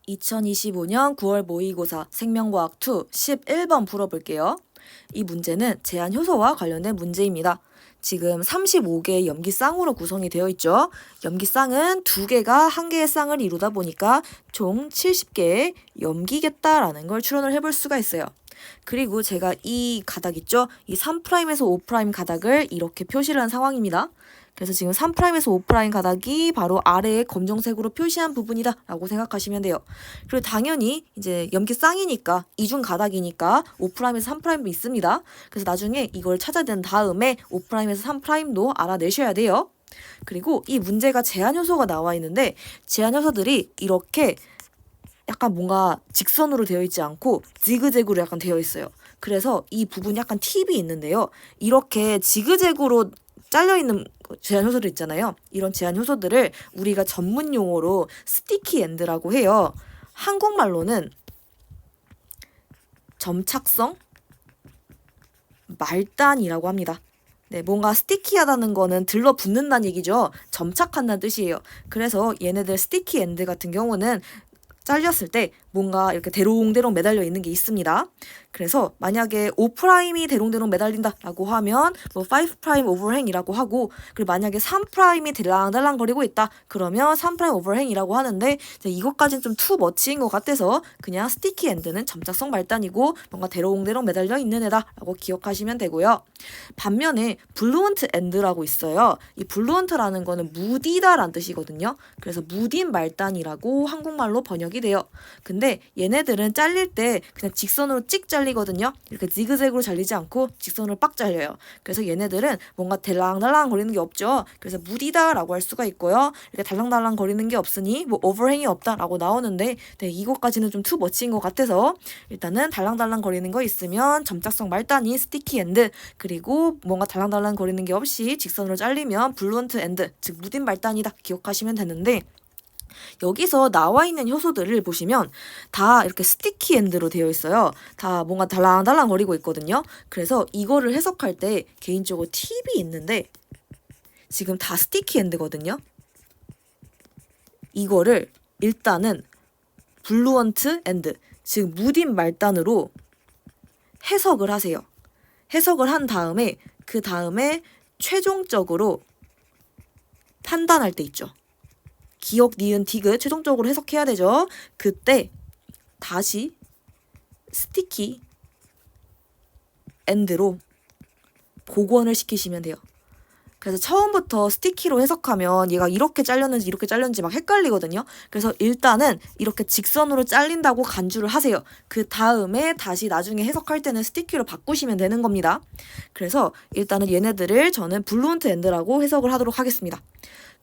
2025년 9월 모의고사 생명과학 2 11번 풀어볼게요. 이 문제는 제한 효소와 관련된 문제입니다. 지금 35개의 염기쌍으로 구성이 되어 있죠. 염기쌍은 2개가 1개의 쌍을 이루다 보니까 총 70개의 염기겠다라는 걸 추론을 해볼 수가 있어요. 그리고 제가 이 가닥 있죠? 이 3'에서 5' 가닥을 이렇게 표시를 한 상황입니다. 그래서 지금 3'에서 5' 가닥이 바로 아래에 검정색으로 표시한 부분이다 라고 생각하시면 돼요. 그리고 당연히 이제 염기 쌍이니까 이중 가닥이니까 5'에서 3'도 있습니다. 그래서 나중에 이걸 찾아낸 다음에 5'에서 3'도 알아내셔야 돼요. 그리고 이 문제가 제한 요소가 나와 있는데 제한 요소들이 이렇게 약간 뭔가 직선으로 되어 있지 않고 지그재그로 약간 되어 있어요. 그래서 이 부분이 약간 팁이 있는데요. 이렇게 지그재그로 잘려있는 제한 효소들 있잖아요. 이런 제한 효소들을 우리가 전문 용어로 스티키 엔드라고 해요. 한국말로는 점착성 말단이라고 합니다. 네, 뭔가 스티키하다는 거는 들러붙는다는 얘기죠. 점착한다는 뜻이에요. 그래서 얘네들 스티키 엔드 같은 경우는 잘렸을 때 뭔가 이렇게 대롱대롱 매달려 있는 게 있습니다. 그래서 만약에 5'이 대롱대롱 매달린다라고 하면 뭐 5' 오버행이라고 하고, 그리고 만약에 3'이 들랑달랑 거리고 있다 그러면 3' 오버행이라고 하는데, 이것까지는 좀 투 머치인 것 같아서 그냥 스티키 엔드는 점착성 말단이고 뭔가 대롱대롱 매달려 있는 애다라고 기억하시면 되고요. 반면에 블루언트 엔드라고 있어요. 이 블루언트라는 거는 무디다라는 뜻이거든요. 그래서 무딘 말단이라고 한국말로 번역이 돼요. 근데 얘네들은 잘릴 때 그냥 직선으로 찍 잘리거든요. 이렇게 지그재그로 잘리지 않고 직선으로 빡 잘려요. 그래서 얘네들은 뭔가 달랑달랑 거리는 게 없죠. 그래서 무디다라고 할 수가 있고요. 이렇게 달랑달랑 거리는 게 없으니 뭐 오버행이 없다라고 나오는데, 네, 이것까지는 좀 투 머치인 것 같아서 일단은 달랑달랑 거리는 거 있으면 점착성 말단이 스티키 엔드, 그리고 뭔가 달랑달랑 거리는 게 없이 직선으로 잘리면 블루언트 엔드, 즉 무딘 말단이다 기억하시면 되는데, 여기서 나와 있는 효소들을 보시면 다 이렇게 스티키 엔드로 되어 있어요. 다 뭔가 달랑달랑 거리고 있거든요. 그래서 이거를 해석할 때 개인적으로 팁이 있는데, 지금 다 스티키 엔드거든요. 이거를 일단은 블루언트 엔드, 즉 무딘 말단으로 해석을 하세요. 해석을 한 다음에 그 다음에 최종적으로 판단할 때 있죠. 기억, 니은, 디귿 최종적으로 해석해야 되죠. 그때 다시 스티키 엔드로 복원을 시키시면 돼요. 그래서 처음부터 스티키로 해석하면 얘가 이렇게 잘렸는지 이렇게 잘렸는지 막 헷갈리거든요. 그래서 일단은 이렇게 직선으로 잘린다고 간주를 하세요. 그 다음에 다시 나중에 해석할 때는 스티키로 바꾸시면 되는 겁니다. 그래서 일단은 얘네들을 저는 블루언트 엔드라고 해석을 하도록 하겠습니다.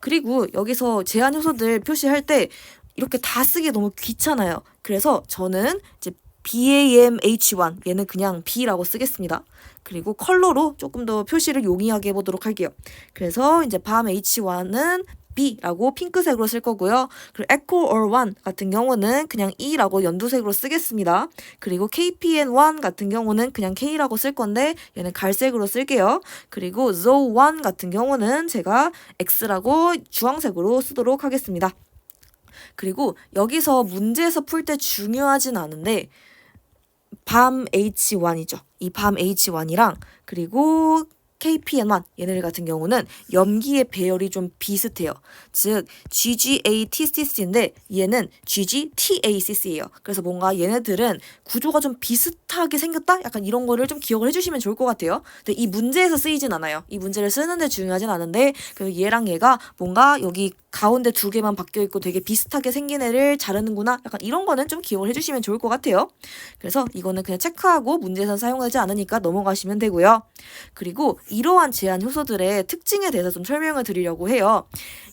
그리고 여기서 제한 효소들 표시할 때 이렇게 다 쓰기 너무 귀찮아요. 그래서 저는 이제 BAMH1, 얘는 그냥 B라고 쓰겠습니다. 그리고 컬러로 조금 더 표시를 용이하게 해보도록 할게요. 그래서 이제 밤 H1은 B라고 핑크색으로 쓸 거고요. 그리고 Echo or One 같은 경우는 그냥 E라고 연두색으로 쓰겠습니다. 그리고 KPN1 같은 경우는 그냥 K라고 쓸 건데 얘는 갈색으로 쓸게요. 그리고 ZO1 같은 경우는 제가 X라고 주황색으로 쓰도록 하겠습니다. 그리고 여기서 문제에서 풀 때 중요하진 않은데 밤 H1이죠. 이 밤 H1이랑 그리고 KPN1 얘네들 같은 경우는 염기의 배열이 좀 비슷해요. 즉 GGATCC인데 얘는 GGTACC예요. 그래서 뭔가 얘네들은 구조가 좀 비슷하게 생겼다? 약간 이런 거를 좀 기억을 해주시면 좋을 것 같아요. 근데 이 문제에서 쓰이진 않아요. 이 문제를 쓰는데 중요하진 않은데, 그 얘랑 얘가 뭔가 여기 가운데 2개만 바뀌어 있고 되게 비슷하게 생긴 애를 자르는구나, 약간 이런 거는 좀 기억을 해주시면 좋을 것 같아요. 그래서 이거는 그냥 체크하고 문제에서 사용하지 않으니까 넘어가시면 되고요. 그리고 이러한 제한 효소들의 특징에 대해서 좀 설명을 드리려고 해요.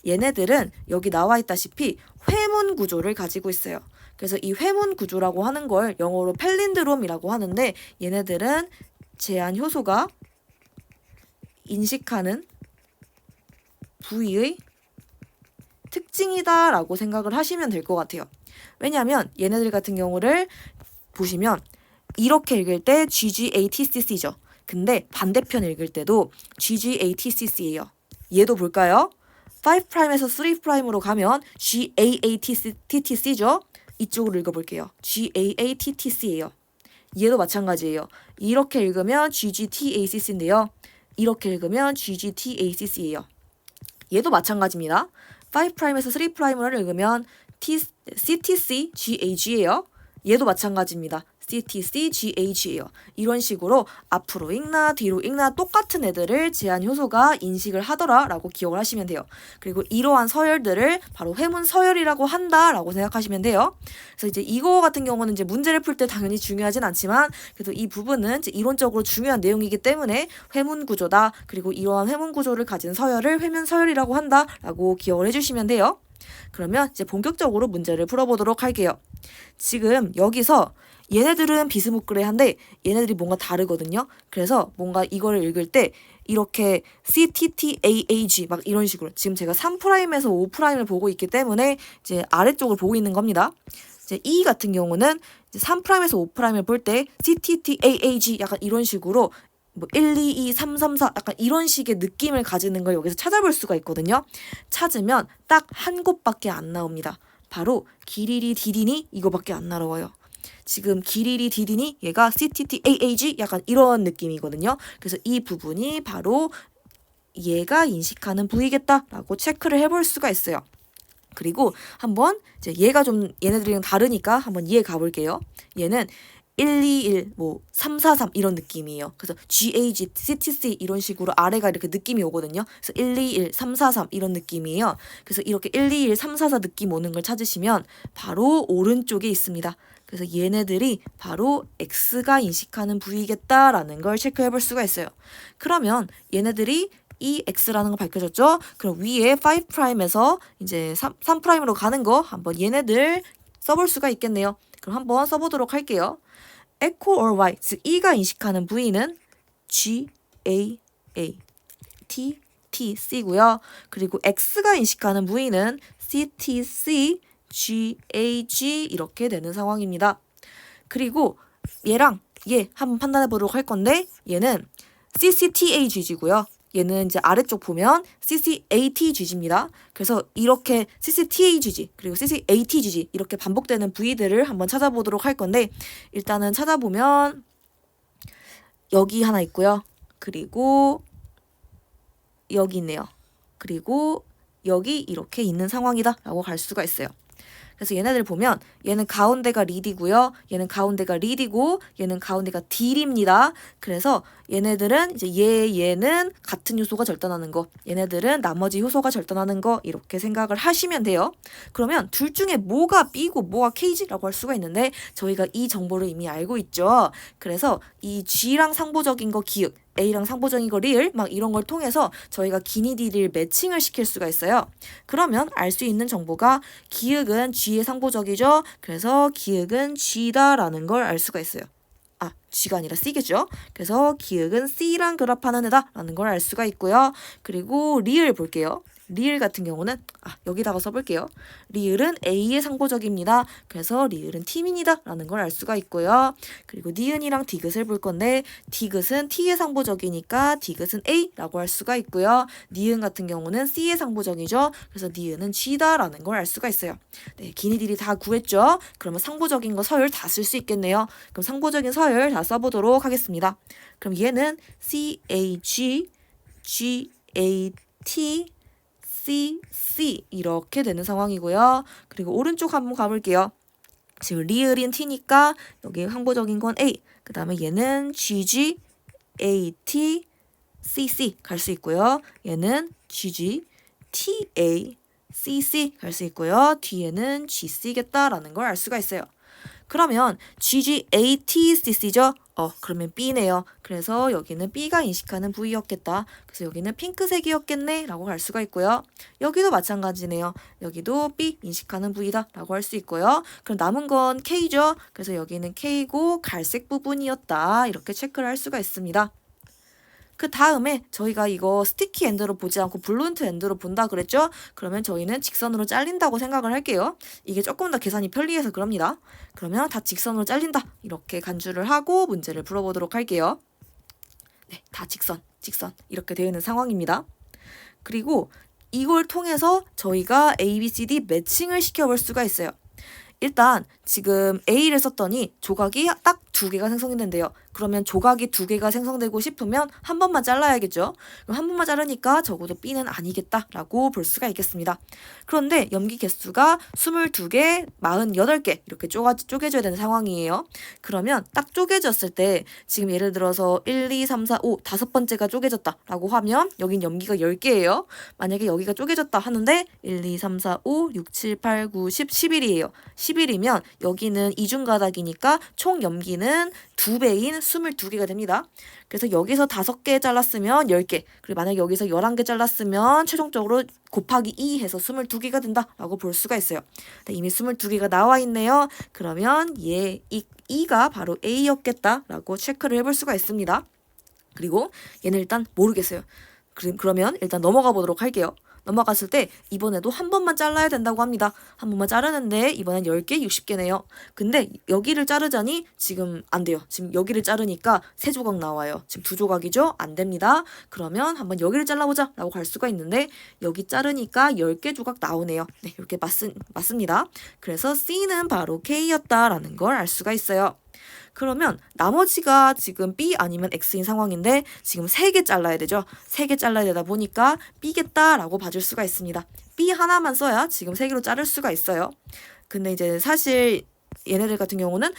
얘네들은 여기 나와 있다시피 회문 구조를 가지고 있어요. 그래서 이 회문 구조라고 하는 걸 영어로 펠린드롬이라고 하는데, 얘네들은 제한 효소가 인식하는 부위의 특징이다라고 생각을 하시면 될 것 같아요. 왜냐하면 얘네들 같은 경우를 보시면 이렇게 읽을 때 GGATCC죠. 근데 반대편 읽을 때도 GGATCC예요. 얘도 볼까요? 5'에서 3'으로 가면 GAATTC죠. 이쪽으로 읽어볼게요. GAATTC예요. 얘도 마찬가지예요. 이렇게 읽으면 GGTACC인데요. 이렇게 읽으면 GGTACC예요. 얘도 마찬가지입니다. 5'에서 3'을 읽으면 CTC GAG예요. 얘도 마찬가지입니다. CTC GAG예요. 이런 식으로 앞으로 읽나 뒤로 읽나 똑같은 애들을 제한 효소가 인식을 하더라라고 기억을 하시면 돼요. 그리고 이러한 서열들을 바로 회문 서열이라고 한다라고 생각하시면 돼요. 그래서 이제 이거 같은 경우는 이제 문제를 풀 때 당연히 중요하진 않지만 그래도 이 부분은 이제 이론적으로 중요한 내용이기 때문에 회문 구조다. 그리고 이러한 회문 구조를 가진 서열을 회문 서열이라고 한다라고 기억을 해주시면 돼요. 그러면 이제 본격적으로 문제를 풀어보도록 할게요. 지금 여기서 얘네들은 비스무리한데 얘네들이 뭔가 다르거든요. 그래서 뭔가 이거를 읽을 때 이렇게 CTTAAG 막 이런 식으로 지금 제가 3'에서 5'을 보고 있기 때문에 이제 아래쪽을 보고 있는 겁니다. 이제 E 같은 경우는 이제 3'에서 5'을 볼 때 CTTAAG 약간 이런 식으로 뭐 1, 2, 2, 3, 3, 4 약간 이런 식의 느낌을 가지는 걸 여기서 찾아볼 수가 있거든요. 찾으면 딱 한 곳밖에 안 나옵니다. 바로 기리리 디디니 이거밖에 안 나와요. 지금 기리리 디디니 얘가 CTTAAG 약간 이런 느낌이거든요. 그래서 이 부분이 바로 얘가 인식하는 부위겠다라고 체크를 해볼 수가 있어요. 그리고 한번 이제 얘가 좀 얘네들이랑 다르니까 한번 얘 가볼게요. 얘는 121, 뭐 343 이런 느낌이에요. 그래서 GAG, CTC 이런 식으로 아래가 이렇게 느낌이 오거든요. 그래서 121, 343 이런 느낌이에요. 그래서 이렇게 121, 344 느낌 오는 걸 찾으시면 바로 오른쪽에 있습니다. 그래서 얘네들이 바로 X가 인식하는 부위겠다라는 걸 체크해 볼 수가 있어요. 그러면 얘네들이 이 X라는 거 밝혀졌죠? 그럼 위에 5'에서 이제 3'으로 가는 거 한번 얘네들 써볼 수가 있겠네요. 그럼 한번 써보도록 할게요. echo or y, 즉 E가 인식하는 부위는 G, A, A, T, T, C고요. 그리고 X가 인식하는 부위는 C, T, C, G, A, G 이렇게 되는 상황입니다. 그리고 얘랑 얘 한번 판단해 보도록 할 건데 얘는 CCTAG고요. 얘는 이제 아래쪽 보면 CCATG입니다. 그래서 이렇게 CCTAG 그리고 CCATG 이렇게 반복되는 부위들을 한번 찾아보도록 할 건데 일단은 찾아보면 여기 하나 있고요. 그리고 여기 있네요. 그리고 여기 이렇게 있는 상황이다 라고 갈 수가 있어요. 그래서 얘네들 보면 얘는 가운데가 리드고요. 얘는 가운데가 리드고 얘는 가운데가 딜입니다. 그래서 얘네들은 이제 얘는 같은 요소가 절단하는 거, 얘네들은 나머지 효소가 절단하는 거 이렇게 생각을 하시면 돼요. 그러면 둘 중에 뭐가 B고 뭐가 K지라고 할 수가 있는데 저희가 이 정보를 이미 알고 있죠. 그래서 이 G랑 상보적인 거 기역, A랑 상보적인 거 리을 막 이런 걸 통해서 저희가 기니디를 매칭을 시킬 수가 있어요. 그러면 알 수 있는 정보가 기역은 G의 상보적이죠. 그래서 기역은 G다라는 걸 알 수가 있어요. 아, G가 아니라 C겠죠. 그래서 기역은 C랑 결합하는 애다라는 걸 알 수가 있고요. 그리고 리을 볼게요. 리을 같은 경우는 여기다가 써볼게요. 리을은 A의 상보적입니다. 그래서 리을은 T민이다 라는 걸 알 수가 있고요. 그리고 니은이랑 디귿을 볼 건데 디귿은 T의 상보적이니까 디귿은 A라고 할 수가 있고요. 니은 같은 경우는 C의 상보적이죠. 그래서 니은은 G다 라는 걸 알 수가 있어요. 네, 기니들이 다 구했죠. 그러면 상보적인 거 서열 다 쓸 수 있겠네요. 그럼 상보적인 서열 다 써보도록 하겠습니다. 그럼 얘는 CAG, GAT, C 이렇게 되는 상황이고요. 그리고 오른쪽 한번 가볼게요. 지금 리을인 T니까 여기 항보적인 건 A. 그 다음에 얘는 GG, AT, CC 갈 수 있고요. 얘는 GG, TA, CC 갈 수 있고요. 뒤에는 GC겠다라는 걸 알 수가 있어요. 그러면 GGATCC죠? 그러면 B네요. 그래서 여기는 B가 인식하는 부위였겠다. 그래서 여기는 핑크색이었겠네 라고 할 수가 있고요. 여기도 마찬가지네요. 여기도 B 인식하는 부위다 라고 할 수 있고요. 그럼 남은 건 K죠? 그래서 여기는 K고 갈색 부분이었다. 이렇게 체크를 할 수가 있습니다. 그 다음에 저희가 이거 스티키 엔드로 보지 않고 블론트 엔드로 본다 그랬죠? 그러면 저희는 직선으로 잘린다고 생각을 할게요. 이게 조금 더 계산이 편리해서 그럽니다. 그러면 다 직선으로 잘린다. 이렇게 간주를 하고 문제를 풀어보도록 할게요. 네, 다 직선 이렇게 되어 있는 상황입니다. 그리고 이걸 통해서 저희가 A, B, C, D 매칭을 시켜볼 수가 있어요. 일단 지금 A를 썼더니 조각이 딱 2개가 생성된대요. 그러면 조각이 2개가 생성되고 싶으면 한 번만 잘라야겠죠. 그럼 한 번만 자르니까 적어도 B는 아니겠다라고 볼 수가 있겠습니다. 그런데 염기 개수가 22개, 48개 이렇게 쪼개져야 되는 상황이에요. 그러면 딱 쪼개졌을 때 지금 예를 들어서 1, 2, 3, 4, 5 다섯 번째가 쪼개졌다라고 하면 여긴 염기가 10개예요. 만약에 여기가 쪼개졌다 하는데 1, 2, 3, 4, 5, 6, 7, 8, 9, 10, 11이에요. 11이면 여기는 이중가닥이니까 총 염기는 2배인 22개가 됩니다. 그래서 여기서 5개 잘랐으면 10개, 그리고 만약에 여기서 11개 잘랐으면 최종적으로 곱하기 2 해서 22개가 된다라고 볼 수가 있어요. 네, 이미 22개가 나와 있네요. 그러면 E가 바로 A였겠다라고 체크를 해볼 수가 있습니다. 그리고 얘는 일단 모르겠어요. 그러면 일단 넘어가 보도록 할게요. 넘어갔을 때 이번에도 한 번만 잘라야 된다고 합니다. 한 번만 자르는데 이번엔 10개, 60개네요. 근데 여기를 자르자니 지금 안 돼요. 지금 여기를 자르니까 3조각 나와요. 지금 2조각이죠? 안 됩니다. 그러면 한번 여기를 잘라보자 라고 갈 수가 있는데 여기 자르니까 10개 조각 나오네요. 네, 이렇게 맞습니다. 그래서 C는 바로 K였다라는 걸 알 수가 있어요. 그러면 나머지가 지금 B 아니면 X인 상황인데 지금 3개 잘라야 되죠. 3개 잘라야 되다 보니까 B겠다라고 봐줄 수가 있습니다. B 하나만 써야 지금 3개로 자를 수가 있어요. 근데 이제 사실 얘네들 같은 경우는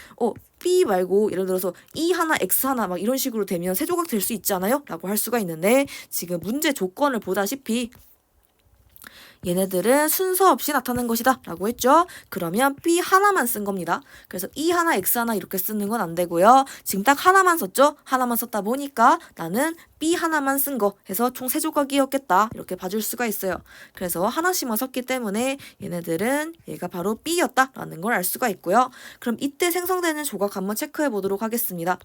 B 말고 예를 들어서 E 하나, X 하나 막 이런 식으로 되면 3조각 될 수 있잖아요? 라고 할 수가 있는데 지금 문제 조건을 보다시피 얘네들은 순서 없이 나타난 것이다 라고 했죠. 그러면 B 하나만 쓴 겁니다. 그래서 E 하나, X 하나 이렇게 쓰는 건 안 되고요. 지금 딱 하나만 썼죠. 하나만 썼다 보니까 나는 B 하나만 쓴 거 해서 총 3조각이었겠다 이렇게 봐줄 수가 있어요. 그래서 하나씩만 썼기 때문에 얘네들은 얘가 바로 B였다 라는 걸 알 수가 있고요. 그럼 이때 생성되는 조각 한번 체크해 보도록 하겠습니다.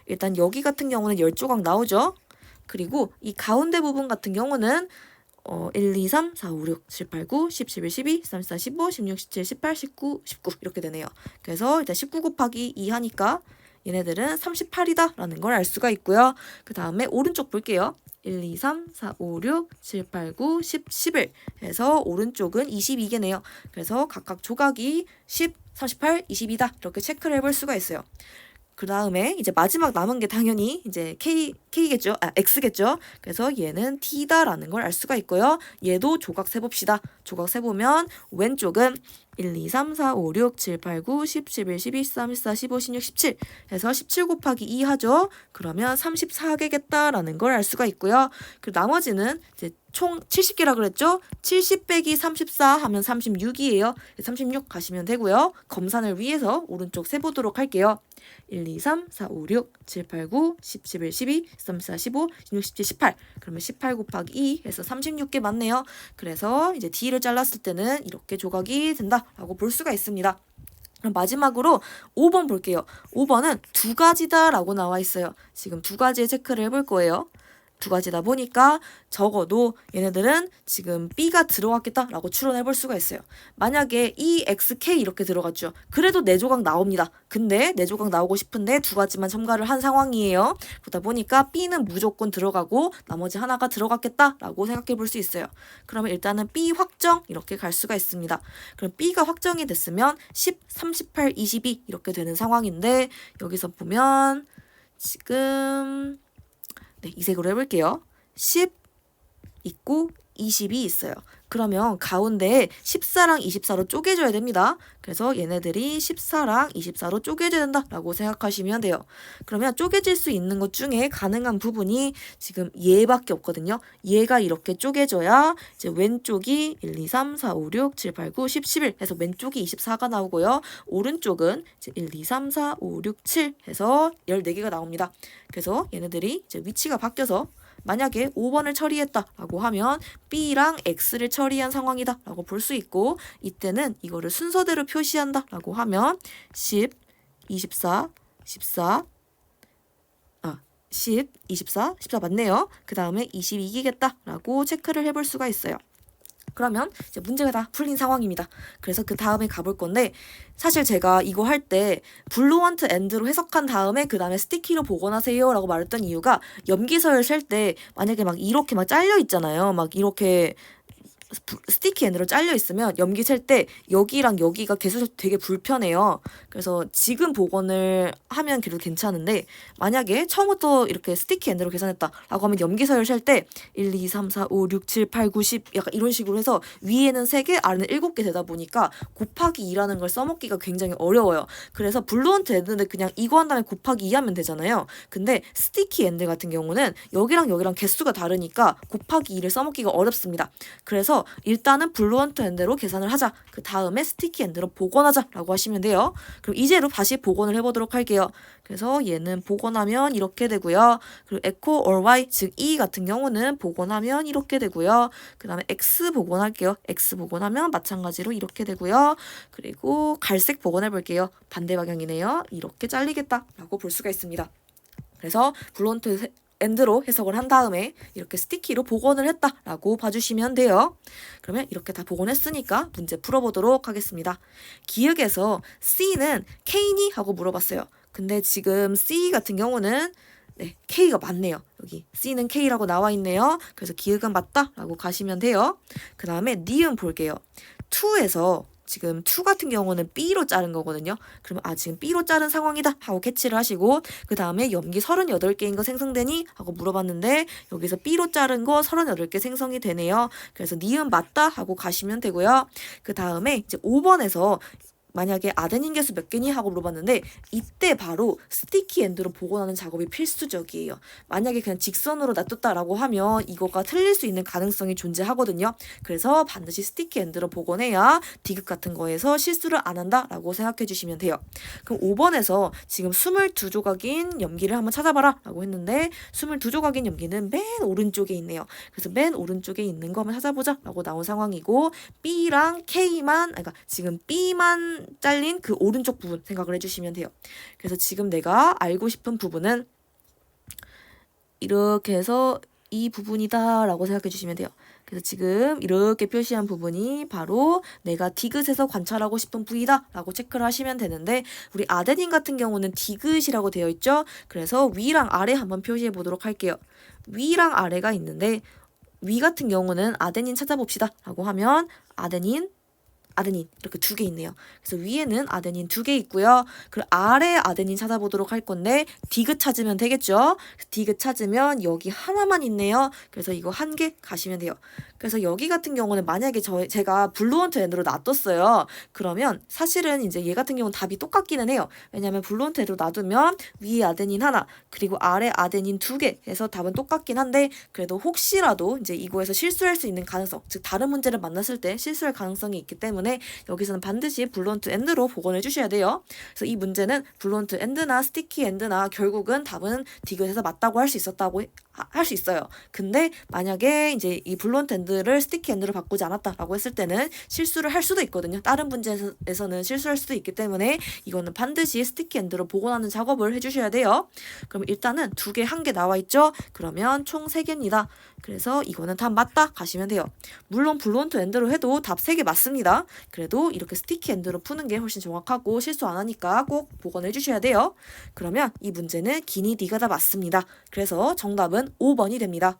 일단 여기 같은 경우는 10조각 나오죠. 그리고 이 가운데 부분 같은 경우는 1, 2, 3, 4, 5, 6, 7, 8, 9, 10, 11, 12, 13, 14, 15, 16, 17, 18, 19, 19 이렇게 되네요. 그래서 일단 19 곱하기 2 하니까 얘네들은 38이다 라는 걸 알 수가 있고요. 그 다음에 오른쪽 볼게요. 1, 2, 3, 4, 5, 6, 7, 8, 9, 10, 11 해서 오른쪽은 22개네요. 그래서 각각 조각이 10, 38, 22다 이렇게 체크를 해볼 수가 있어요. 그 다음에 이제 마지막 남은 게 당연히 이제 K겠죠? X겠죠? 그래서 얘는 T다라는 걸 알 수가 있고요. 얘도 조각 세봅시다. 조각 세보면 왼쪽은 1, 2, 3, 4, 5, 6, 7, 8, 9, 10, 11, 12, 13, 14, 15, 16, 17 해서 17 곱하기 2 하죠. 그러면 34개겠다라는 걸 알 수가 있고요. 그 나머지는 이제 총 70개라 그랬죠? 70 빼기 34 하면 36이에요. 36 가시면 되고요. 검산을 위해서 오른쪽 세보도록 할게요. 1, 2, 3, 4, 5, 6, 7, 8, 9, 10, 11, 12, 13, 14, 15, 16, 17, 18 그러면 18 곱하기 2 해서 36개 맞네요. 그래서 이제 D를 잘랐을 때는 이렇게 조각이 된다라고 볼 수가 있습니다. 그럼 마지막으로 5번 볼게요. 5번은 2가지다 라고 나와 있어요. 지금 2가지의 체크를 해볼 거예요. 2가지다 보니까 적어도 얘네들은 지금 B가 들어갔겠다라고 추론해 볼 수가 있어요. 만약에 E, X, K 이렇게 들어갔죠. 그래도 4조각 나옵니다. 근데 4조각 나오고 싶은데 2가지만 첨가를 한 상황이에요. 그러다 보니까 B는 무조건 들어가고 나머지 하나가 들어갔겠다라고 생각해 볼 수 있어요. 그러면 일단은 B 확정 이렇게 갈 수가 있습니다. 그럼 B가 확정이 됐으면 10, 38, 22 이렇게 되는 상황인데 여기서 보면 지금 이 색으로 해볼게요. 10 있고 20이 있어요. 그러면 가운데에 14랑 24로 쪼개져야 됩니다. 그래서 얘네들이 14랑 24로 쪼개져야 된다라고 생각하시면 돼요. 그러면 쪼개질 수 있는 것 중에 가능한 부분이 지금 얘밖에 없거든요. 얘가 이렇게 쪼개져야 이제 왼쪽이 1, 2, 3, 4, 5, 6, 7, 8, 9, 10, 11 해서 왼쪽이 24가 나오고요. 오른쪽은 이제 1, 2, 3, 4, 5, 6, 7 해서 14개가 나옵니다. 그래서 얘네들이 이제 위치가 바뀌어서 만약에 5번을 처리했다라고 하면 B랑 X를 처리한 상황이다라고 볼 수 있고 이때는 이거를 순서대로 표시한다라고 하면 10, 24, 14 10, 24, 14 맞네요. 그 다음에 22개겠다라고 체크를 해볼 수가 있어요. 그러면 이제 문제가 다 풀린 상황입니다. 그래서 그 다음에 가볼 건데 사실 제가 이거 할 때 블루원트 엔드로 해석한 다음에 그 다음에 스티키로 복원하세요 라고 말했던 이유가 염기서열 셀 때 만약에 막 이렇게 막 잘려 있잖아요. 막 이렇게 스티키 엔드로 잘려 있으면 염기 셀 때 여기랑 여기가 개수가 되게 불편해요. 그래서 지금 복원을 하면 그래도 괜찮은데 만약에 처음부터 이렇게 스티키 엔드로 계산했다라고 하면 염기 서열 셀 때 1, 2, 3, 4, 5, 6, 7, 8, 9, 10 약간 이런 식으로 해서 위에는 3개, 아래는 7개 되다 보니까 곱하기 2라는 걸 써먹기가 굉장히 어려워요. 그래서 블루언트 엔드는 그냥 이거 한 다음에 곱하기 2 하면 되잖아요. 근데 스티키 엔드 같은 경우는 여기랑 여기랑 개수가 다르니까 곱하기 2를 써먹기가 어렵습니다. 그래서 일단은 블루언트 엔드로 계산을 하자. 그 다음에 스티키 엔드로 복원하자 라고 하시면 돼요. 그럼 이제로 다시 복원을 해보도록 할게요. 그래서 얘는 복원하면 이렇게 되고요. 그리고 echo or y 즉 e 같은 경우는 복원하면 이렇게 되고요. 그 다음에 x 복원할게요. x 복원하면 마찬가지로 이렇게 되고요. 그리고 갈색 복원해 볼게요. 반대 방향이네요. 이렇게 잘리겠다 라고 볼 수가 있습니다. 그래서 블루언트 엔드로 해석을 한 다음에 이렇게 스티키로 복원을 했다라고 봐주시면 돼요. 그러면 이렇게 다 복원했으니까 문제 풀어보도록 하겠습니다. 기억에서 C는 K니? 하고 물어봤어요. 근데 지금 C 같은 경우는 네, K가 맞네요. 여기 C는 K라고 나와 있네요. 그래서 기억은 맞다라고 가시면 돼요. 그 다음에 니은 볼게요. 2에서 지금 2 같은 경우는 B로 자른 거거든요. 그러면 지금 B로 자른 상황이다 하고 캐치를 하시고 그 다음에 염기 38개인 거 생성되니? 하고 물어봤는데 여기서 B로 자른 거 38개 생성이 되네요. 그래서 니은 맞다 하고 가시면 되고요. 그 다음에 이제 5번에서 만약에 아데닌 개수 몇 개니? 하고 물어봤는데 이때 바로 스티키 엔드로 복원하는 작업이 필수적이에요. 만약에 그냥 직선으로 놔뒀다라고 하면 이거가 틀릴 수 있는 가능성이 존재하거든요. 그래서 반드시 스티키 엔드로 복원해야 디귿 같은 거에서 실수를 안 한다라고 생각해 주시면 돼요. 그럼 5번에서 지금 22조각인 염기를 한번 찾아봐라 라고 했는데 22조각인 염기는 맨 오른쪽에 있네요. 그래서 맨 오른쪽에 있는 거 한번 찾아보자 라고 나온 상황이고 B랑 K만 그러니까 지금 B만 잘린 그 오른쪽 부분 생각을 해주시면 돼요. 그래서 지금 내가 알고 싶은 부분은 이렇게 해서 이 부분이다 라고 생각해 주시면 돼요. 그래서 지금 이렇게 표시한 부분이 바로 내가 디귿에서 관찰하고 싶은 부위다 라고 체크를 하시면 되는데 우리 아데닌 같은 경우는 디귿이라고 되어 있죠. 그래서 위랑 아래 한번 표시해 보도록 할게요. 위랑 아래가 있는데 위 같은 경우는 아데닌 찾아봅시다 라고 하면 아데닌 이렇게 2개 있네요. 그래서 위에는 아데닌 2개 있고요. 그리고 아래 아데닌 찾아보도록 할 건데 디귿 찾으면 되겠죠. 디귿 찾으면 여기 하나만 있네요. 그래서 이거 1개 가시면 돼요. 그래서 여기 같은 경우는 만약에 제가 블루언트 엔드로 놔뒀어요. 그러면 사실은 이제 얘 같은 경우는 답이 똑같기는 해요. 왜냐면 블루언트 엔드로 놔두면 위에 아데닌 하나 그리고 아래 아데닌 2개 해서 답은 똑같긴 한데 그래도 혹시라도 이제 이거에서 실수할 수 있는 가능성 즉 다른 문제를 만났을 때 실수할 가능성이 있기 때문에 여기서는 반드시 블루언트 엔드로 복원해 주셔야 돼요. 그래서 이 문제는 블루언트 엔드나 스티키 엔드나 결국은 답은 디귿에서 맞다고 할 수 있었다고 할 수 있어요. 근데 만약에 이제 이 블루언트 엔드를 스티키 엔드로 바꾸지 않았다라고 했을 때는 실수를 할 수도 있거든요. 다른 문제에서는 실수할 수도 있기 때문에 이거는 반드시 스티키 엔드로 복원하는 작업을 해주셔야 돼요. 그럼 일단은 2개, 1개 나와 있죠? 그러면 총 3개입니다. 그래서 이거는 답 맞다 가시면 돼요. 물론 블루언트 엔드로 해도 답 3개 맞습니다. 그래도 이렇게 스티키 엔드로 푸는 게 훨씬 정확하고 실수 안 하니까 꼭 복원해 주셔야 돼요. 그러면 이 문제는 기니 D가 다 맞습니다. 그래서 정답은 5번이 됩니다.